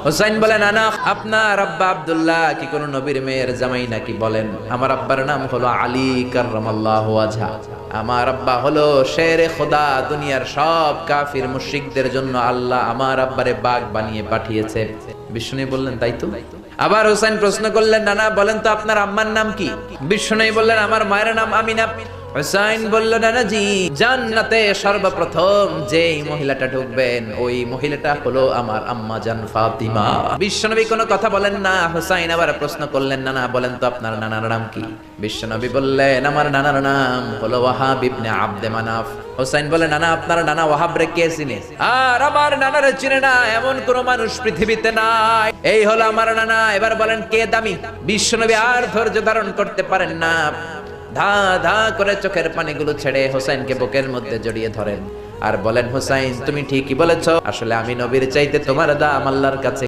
হুসাইন বলে, নানা আপনার আব্বা আব্দুল্লাহ কি কোন নবীর মেয়ের জামাই নাকি? বলেন, আমার আব্বার নাম হলো আলী কাররামাল্লাহু ওয়াজহা। আমার আব্বা হলো শেরে খোদা, দুনিয়ার সব কাফির মুশরিকদের জন্য আল্লাহ আমার আব্বারে বাঘ বানিয়ে পাঠিয়েছে। বিষ্ণু বললেন, তাই তো? আবার হুসাইন প্রশ্ন করলেন, নানা বলেন তো আপনার আম্মার নাম কি? বিষ্ণু বললেন, আমার মায়ের নাম আমিনা। হুসাইন বলল, নানাজি জান্নাতে সর্বপ্রথম যেই মহিলাটা ঢুকবেন ওই মহিলাটা হলো আমার আম্মা জান ফাতিমা। বিশ্বনবী কোনো কথা বলেন না। হুসাইন আবার প্রশ্ন করলেন, নানা বলেন তো আপনার নানার নাম কি? বিশ্বনবী বললেন, আমার নানার নাম হলো ওয়াহাব ইবনে আব্দে মানাফ। হুসাইন বলে, নানা আপনার নানা ওয়াহাব রে কে চিনে? আর আমার নানারে চিনে না এমন কোন মানুষ পৃথিবীতে নাই। এই হলো আমার নানা। এবার বলেন কে দামি? বিশ্বনবী আর ধৈর্য ধারণ করতে পারেন না, ধা ধা করে চোখের পানিগুলো ছেড়ে হোসাইনকে বুকের মধ্যে জড়িয়ে ধরেন আর বলেন, হোসাইন তুমি ঠিকই বলেছ, আসলে আমি নবীর চাইতে তোমার দাম আল্লাহর কাছে